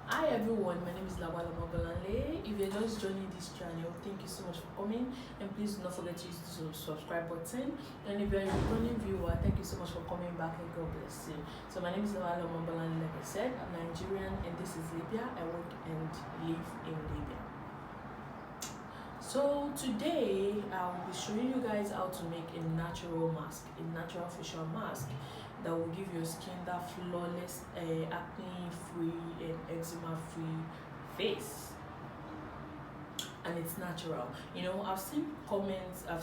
Hi everyone, my name is Lawala Mogalanle. If you're just joining this channel, thank you so much for coming, and please do not forget to use the subscribe button. And if you're a returning viewer, thank you so much for coming back, and God bless you. So my name is Lawala Mogalanle. Like I said, I'm Nigerian and this is Libya. I work and live in Libya. So today I'll be showing you guys how to make a natural mask, a natural facial mask that will give your skin that flawless, acne free and eczema free face, and it's natural. I've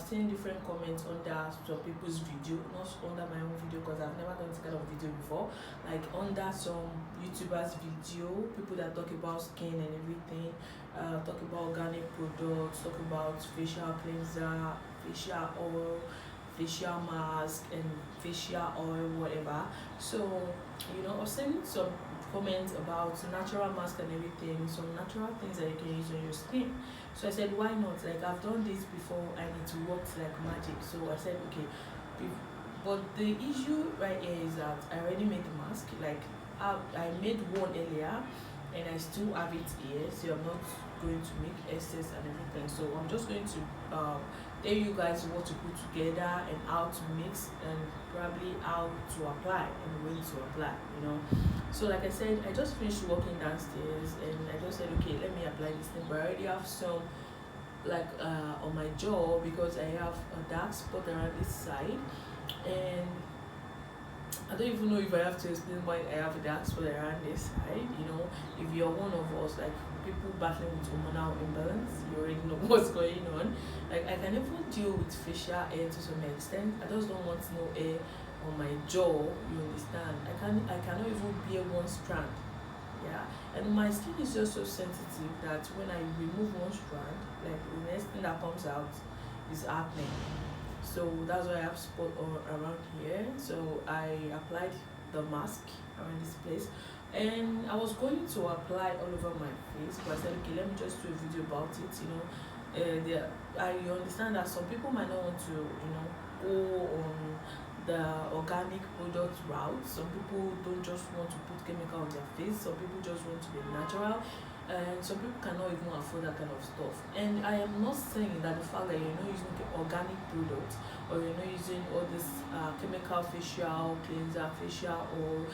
seen different comments under some people's video, not under my own video because I've never done this kind of video before, like under some YouTubers video, people that talk about skin and everything, talk about organic products, talk about facial cleanser, facial oil, facial mask and facial oil, whatever. So I've seen some comments about natural mask and everything, some natural things that you can use on your skin. So I said, why not? Like, I've done this before and it works like magic. So I said, okay. But the issue right here is that I already made the mask. Like, I made one earlier and I still have it here, so I'm not going to make excess and everything. So I'm just going to tell you guys what to put together and how to mix, and probably how to apply and when to apply. So like I said, I just finished working downstairs and I just said, okay, let me apply this thing. But I already have some, like, on my jaw, because I have a dark spot around this side, and I don't even know if I have to explain why I have a dark spot around this side. If you're one of us, like people battling with hormonal imbalance, you already know what's going on. Like, I can even deal with facial hair to some extent. I just don't want no hair on my jaw, you understand? I cannot even bear one strand. Yeah, and my skin is just so sensitive that when I remove one strand, like, the next thing that comes out is acne. So that's why I have spot all around here. So I applied the mask around this place, and I was going to apply all over my face, but I said, okay, let me just do a video about it. I understand that some people might not want to go on the organic product route. Some people don't just want to put chemical on their face. Some people just want to be natural, and some people cannot even afford that kind of stuff. And I am not saying that the fact that you're not using organic products, or you're not using all this chemical facial cleanser, facial oil,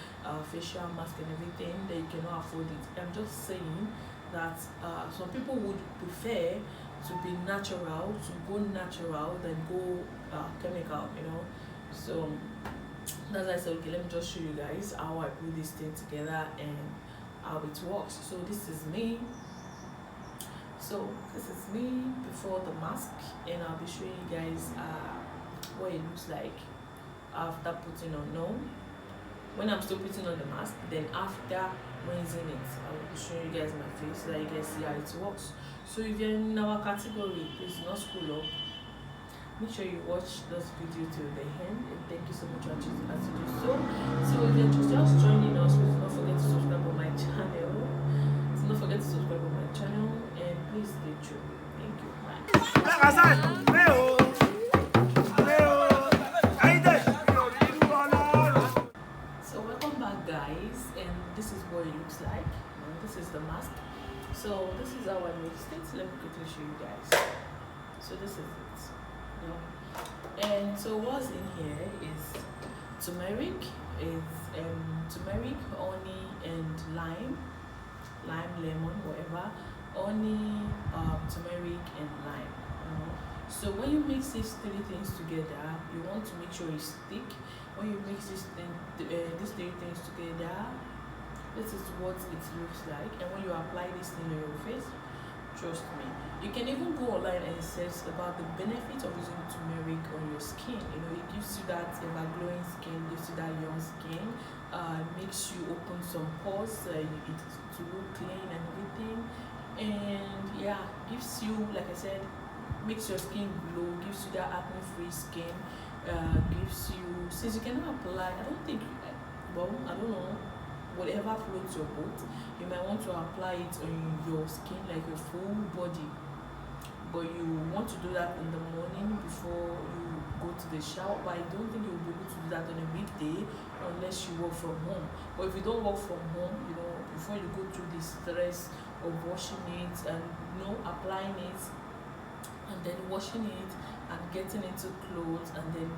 facial mask and everything, that you cannot afford it. I'm just saying that some people would prefer to be natural, to go natural than go chemical. So that's why I said, okay, let me just show you guys how I put this thing together and how it works. So this is me before the mask, and I'll be showing you guys what it looks like after putting on. No, when I'm still putting on the mask, then after rinsing it, I will be showing you guys my face so that you guys see how it works. So if you're in our category, please not scroll up. Make sure you watch this video till the end, and thank you so much for choosing us to do so. So if you're just joining us, please do not forget to subscribe on my channel. And please stay tuned. Thank you. Bye. So welcome back, guys, and this is what it looks like. This is the mask. So this is how I mixed it. Let me quickly show you guys. So this is it. And so what's in here is turmeric, honey and lime, lemon, whatever, honey, turmeric and lime. So when you mix these three things together, you want to make sure it's thick. When you mix these three things together, this is what it looks like. And when you apply this thing on your face, trust me, you can even go online and search about the benefits of using turmeric on your skin. It gives you that ever glowing skin, gives you that young skin, makes you open some pores, it to look clean and everything, and yeah, gives you, like I said, makes your skin glow, gives you that acne free skin, gives you, since you cannot apply, I don't know, whatever floats your boat, you might want to apply it on your skin, like your full body, but you want to do that in the morning before you go to the shower. But I don't think you'll be able to do that on a weekday unless you work from home. But if you don't work from home, if before you go through the stress of washing it and applying it and then washing it and getting into clothes and then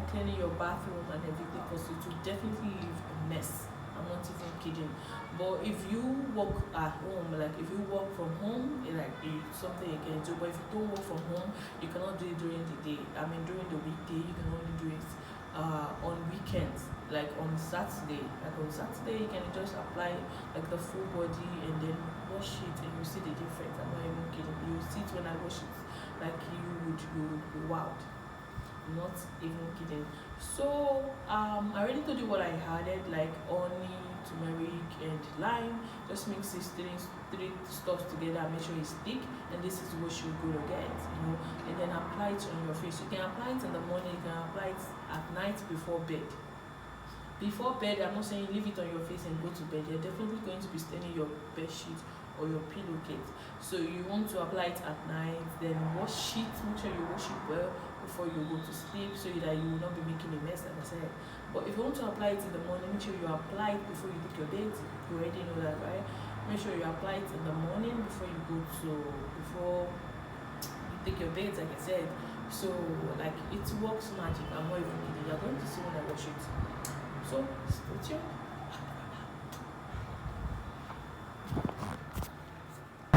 cleaning your bathroom and everything, because it will definitely leave a mess. I'm not even kidding. But if you work at home, like if you work from home, it's something you can do. But if you don't work from home, you cannot do it during the day. I mean, during the weekday, you can only do it on weekends, like on Saturday. Like on Saturday, you can just apply like the full body and then wash it, and you see the difference. I'm not even kidding. You see it when I wash it, like you would be wowed. Not even kidding. So I already told you what I added, like honey, turmeric and lime. Just mix these three stuff together, make sure it's thick, and this is what you're gonna get, and then apply it on your face. You can apply it in the morning, you can apply it at night before bed. Before bed, I'm not saying leave it on your face and go to bed. You're definitely going to be staining your bed sheet or your pillowcase. So you want to apply it at night, then wash it, make sure you wash it well before you go to sleep, so that you will not be making a mess, like I said. But if you want to apply it in the morning, make sure you apply it before you take your date. You already know that, right? Make sure you apply it in the morning before you take your date, like I said. So like it works magic. I'm not even kidding. You're going to see when I wash it. So stay tuned.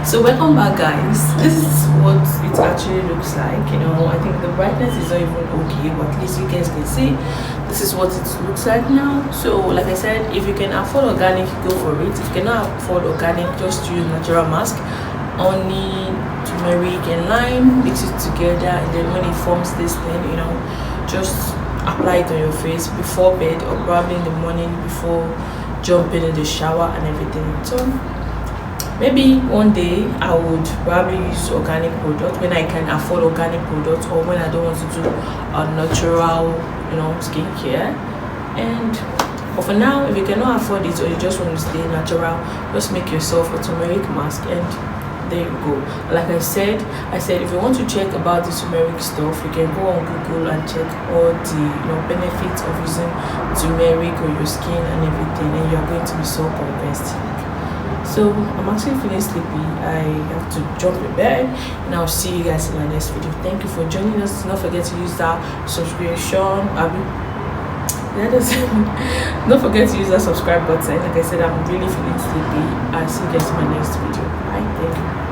So welcome back, guys. This is what it actually looks like. I think the brightness is not even okay, but at least you guys can see this is what it looks like now. So like I said, if you can afford organic, go for it. If you cannot afford organic, just use natural mask, honey, turmeric and lime, mix it together, and then when it forms this thing, just apply it on your face before bed, or probably in the morning before jumping in the shower and everything. So maybe one day I would probably use organic product when I can afford organic product, or when I don't want to do a natural, skincare. But for now, if you cannot afford it, or you just want to stay natural, just make yourself a turmeric mask, and there you go. Like I said, if you want to check about the turmeric stuff, you can go on Google and check all the benefits of using turmeric on your skin and everything, and you're going to be so convinced. So I'm actually feeling sleepy. I have to jump in bed, and I'll see you guys in my next video. Thank you for joining us. Don't forget to use that subscription. Don't forget to use that subscribe button. Like I said, I'm really feeling sleepy. I'll see you guys in my next video. Bye. Thank you.